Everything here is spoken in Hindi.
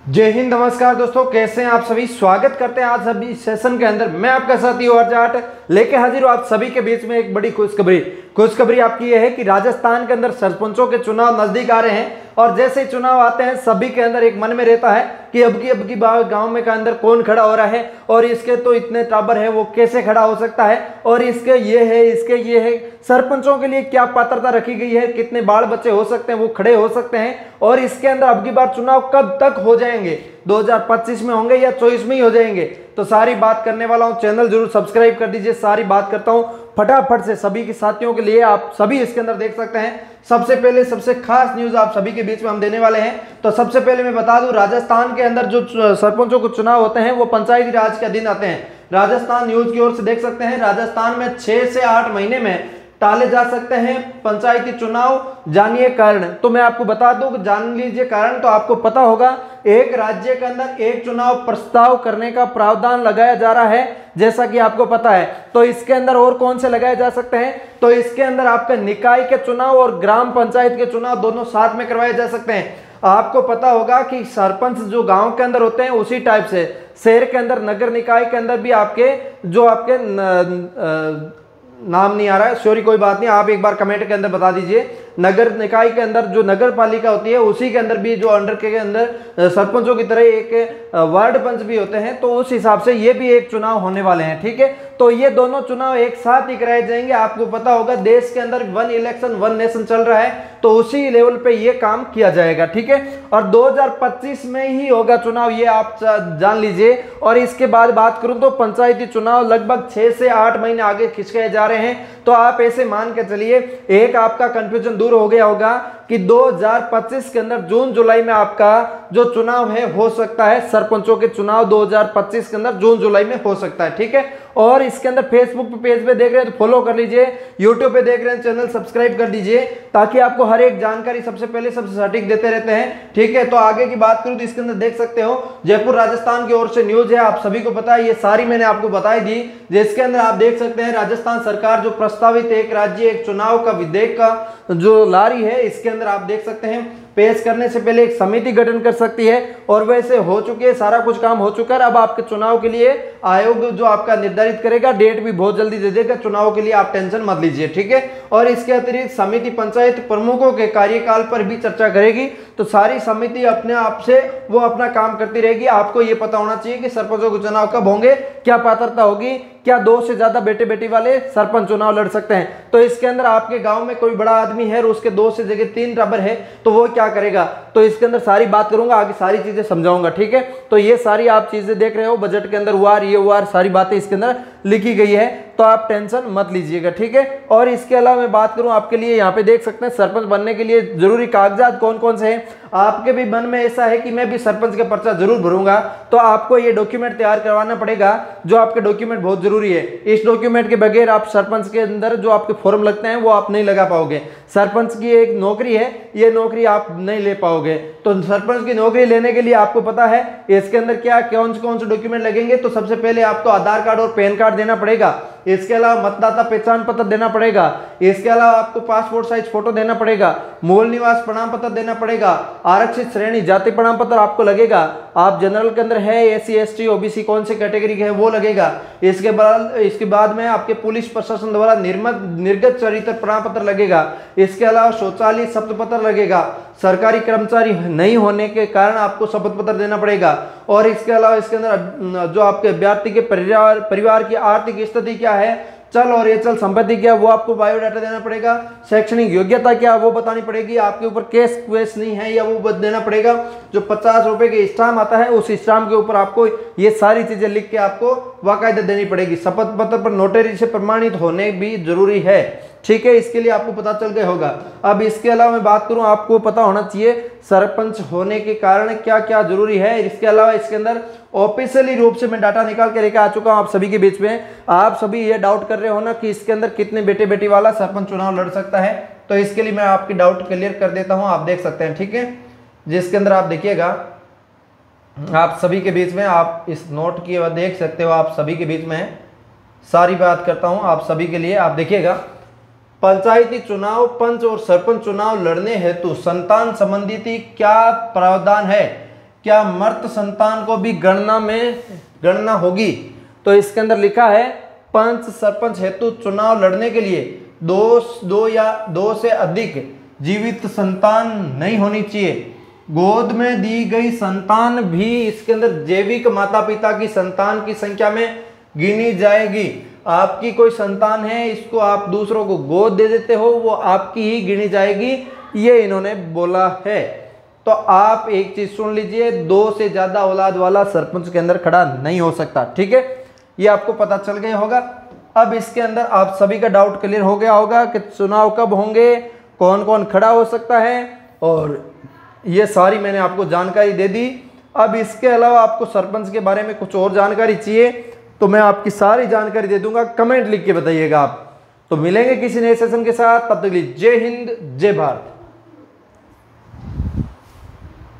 जय हिंद, नमस्कार दोस्तों, कैसे हैं आप सभी। स्वागत करते हैं आज सभी सेशन के अंदर। मैं आपका साथी और जाट लेके हाजिर हूं आप सभी के बीच में एक बड़ी खुशखबरी आपकी यह है कि राजस्थान के अंदर सरपंचों के चुनाव नजदीक आ रहे हैं और जैसे ही चुनाव आते हैं सभी के अंदर एक मन में रहता है कि अब की बार गांव में के अंदर कौन खड़ा हो रहा है और इसके तो इतने टाबर है, वो कैसे खड़ा हो सकता है और इसके ये है सरपंचों के लिए क्या पात्रता रखी गई है, कितने बाल बच्चे हो सकते हैं वो खड़े हो सकते हैं और इसके अंदर अब की बार चुनाव कब तक हो जाएंगे, 2025 में होंगे या 24 में ही हो जाएंगे। तो सारी बात करने वाला हूं, चैनल जरूर सब्सक्राइब कर दीजिए। सारी बात करता हूं फटाफट से सभी के साथियों के लिए, आप सभी इसके अंदर देख सकते हैं। सबसे पहले सबसे खास न्यूज आप सभी के बीच में हम देने वाले हैं। तो सबसे पहले मैं बता दूं, राजस्थान के अंदर जो सरपंचों को चुनाव होते हैं वो पंचायती राज के दिन आते हैं। राजस्थान न्यूज की ओर से देख सकते हैं, राजस्थान में 6 से 8 महीने में टाले जा सकते हैं पंचायती चुनाव। जानिए कारण। तो मैं आपको बता दूं कि जान लीजिए कारण, तो आपको पता होगा एक राज्य के अंदर एक चुनाव प्रस्ताव करने का प्रावधान लगाया जा रहा है, जैसा कि आपको पता है। तो इसके अंदर और कौन से लगाए जा सकते हैं, तो इसके अंदर आपका निकाय के चुनाव और ग्राम पंचायत के चुनाव दोनों साथ में करवाए जा सकते हैं। आपको पता होगा कि सरपंच जो गांव के अंदर होते हैं उसी टाइप से शहर के अंदर नगर निकाय के अंदर भी आपके नाम नहीं आ रहा है, सॉरी कोई बात नहीं, आप एक बार कमेंट के अंदर बता दीजिए। नगर निकाय के अंदर जो नगर पालिका होती है उसी के अंदर भी जो अंडर के अंदर सरपंचों की तरह एक वार्ड पंच भी होते हैं, तो उस हिसाब से ये भी एक चुनाव होने वाले हैं। ठीक है, तो ये दोनों चुनाव एक साथ ही कराए जाएंगे। आपको पता होगा देश के अंदर 1 इलेक्शन 1 नेशन चल रहा है, तो उसी लेवल पे ये काम किया जाएगा। ठीक है, और 2025 में ही होगा चुनाव, ये आप जान लीजिए। और इसके बाद बात करूं तो पंचायती चुनाव लगभग 6 से 8 महीने आगे खिंचाए जा रहे हैं। तो आप ऐसे मान के चलिए, एक आपका कंफ्यूजन दूर हो गया होगा कि 2025 के अंदर जून जुलाई में आपका जो चुनाव है हो सकता है, सरपंचों के चुनाव 2025 के अंदर जून जुलाई में हो सकता है। ठीक है, और इसके अंदर फेसबुक पे पेज पे देख रहे हैं तो फॉलो कर लीजिए, यूट्यूब पे देख रहे हैं चैनल सब्सक्राइब कर दीजिए, ताकि आपको हर एक जानकारी सबसे पहले सबसे सटीक देते रहते हैं। ठीक है, तो आगे की बात करूं तो इसके अंदर देख सकते हो जयपुर राजस्थान की ओर से न्यूज है, आप सभी को पता है, ये सारी मैंने आपको बताई दी। जिसके अंदर आप देख सकते हैं राजस्थान सरकार जो प्रस्तावित एक राज्य एक चुनाव का विधेयक का जो ला रही है, इसके अंदर आप देख सकते हैं पेश करने से पहले एक समिति गठन कर सकती है और वैसे हो चुकी है, सारा कुछ काम हो चुका है। अब आपके चुनाव के लिए आयोग जो आपका निर्धारित करेगा, डेट भी बहुत जल्दी दे देगा चुनाव के लिए, आप टेंशन मत लीजिए। ठीक है, और इसके अतिरिक्त समिति पंचायत प्रमुखों के कार्यकाल पर भी चर्चा करेगी। तो सारी समिति अपने आप से वो अपना काम करती रहेगी। आपको ये पता होना चाहिए कि सरपंचों के चुनाव कब होंगे, क्या पात्रता होगी, क्या 2 से ज्यादा बेटे बेटी वाले सरपंच चुनाव लड़ सकते हैं। तो इसके अंदर आपके गांव में कोई बड़ा आदमी है और उसके 2 से जगह 3 टाबर है, तो वो क्या करेगा, तो इसके अंदर सारी बात करूंगा, आगे सारी चीजें समझाऊंगा। ठीक है, तो ये सारी आप चीजें देख रहे हो, बजट के अंदर हुआ ये हुआ, सारी बातें इसके अंदर लिखी गई है, तो आप टेंशन मत लीजिएगा। ठीक है, और इसके अलावा मैं बात करूं आपके लिए, यहाँ पे देख सकते हैं सरपंच बनने के लिए जरूरी कागजात कौन कौन से हैं। आपके भी मन में ऐसा है कि मैं भी सरपंच का पर्चा जरूर भरूंगा, तो आपको ये डॉक्यूमेंट तैयार करवाना पड़ेगा, जो आपके डॉक्यूमेंट बहुत जरूरी है। इस डॉक्यूमेंट के बगैर आप सरपंच के अंदर जो आपके फॉर्म लगते हैं वो आप नहीं लगा पाओगे। सरपंच की एक नौकरी है, ये नौकरी आप नहीं ले पाओगे। तो सरपंच की नौकरी लेने के लिए आपको पता है इसके अंदर क्या कौन से डॉक्यूमेंट लगेंगे। तो सबसे पहले आपको आधार कार्ड और पैन कार्ड देना पड़ेगा, इसके अलावा मतदाता पहचान पत्र देना पड़ेगा, इसके अलावा आपको पासपोर्ट साइज फोटो देना पड़ेगा, मूल निवास प्रमाण पत्र देना पड़ेगा, आरक्षित श्रेणी जाति प्रमाण पत्र आपको लगेगा, आप जनरल के अंदर है, SC ST OBC कौन से कैटेगरी के है वो लगेगा। इसके बाद में आपके पुलिस प्रशासन द्वारा निर्गत चरित्र प्रमाण पत्र लगेगा। इसके अलावा शौचालय शपथ पत्र लगेगा, सरकारी कर्मचारी नहीं होने के कारण आपको शपथ पत्र देना पड़ेगा। और इसके अलावा इसके अंदर जो आपके व्यक्ति के परिवार की आर्थिक स्थिति क्या है, चल और अचल संपत्ति क्या, वो आपको बायोडाटा देना पड़ेगा। शैक्षणिक योग्यता क्या वो बतानी पड़ेगी, आपके ऊपर केस वेस नहीं है या वो देना पड़ेगा। जो 50 रुपए के स्टाम्प आता है उस स्टाम्प के ऊपर आपको ये सारी चीजें लिख के आपको बाकायदा देनी पड़ेगी। शपथ पत्र पर नोटरी से प्रमाणित होने भी जरूरी है। ठीक है, इसके लिए आपको पता चल गया होगा। अब इसके अलावा मैं बात करूं, आपको पता होना चाहिए सरपंच होने के कारण क्या क्या जरूरी है। इसके अलावा इसके अंदर ऑफिशियली रूप से मैं डाटा निकाल के लेकर आ चुका हूं आप सभी के बीच में। आप सभी ये डाउट कर रहे हो ना कि इसके अंदर कितने बेटे बेटी वाला सरपंच चुनाव लड़ सकता है, तो इसके लिए मैं आपकी डाउट क्लियर कर देता हूं। आप देख सकते हैं, ठीक है, जिसके अंदर आप देखिएगा आप सभी के बीच में, आप इस नोट की देख सकते हो, आप सभी के बीच में सारी बात करता हूं आप सभी के लिए। आप देखिएगा, पंचायती चुनाव पंच और सरपंच चुनाव लड़ने हेतु संतान संबंधी क्या प्रावधान है, क्या मर्द संतान को भी गणना होगी? तो इसके अंदर लिखा है पंच सरपंच हेतु चुनाव लड़ने के लिए दो या दो से अधिक जीवित संतान नहीं होनी चाहिए। गोद में दी गई संतान भी इसके अंदर जैविक माता पिता की संतान की संख्या में गिनी जाएगी। आपकी कोई संतान है, इसको आप दूसरों को गोद दे देते हो, वो आपकी ही गिनी जाएगी, ये इन्होंने बोला है। तो आप एक चीज सुन लीजिए, 2 से ज्यादा औलाद वाला सरपंच के अंदर खड़ा नहीं हो सकता। ठीक है, ये आपको पता चल गया होगा। अब इसके अंदर आप सभी का डाउट क्लियर हो गया होगा कि चुनाव कब होंगे, कौन कौन खड़ा हो सकता है, और ये सारी मैंने आपको जानकारी दे दी। अब इसके अलावा आपको सरपंच के बारे में कुछ और जानकारी चाहिए तो मैं आपकी सारी जानकारी दे दूंगा, कमेंट लिख के बताइएगा आप। तो मिलेंगे किसी नए सेशन के साथ, तब तक के लिए जय हिंद जय भारत।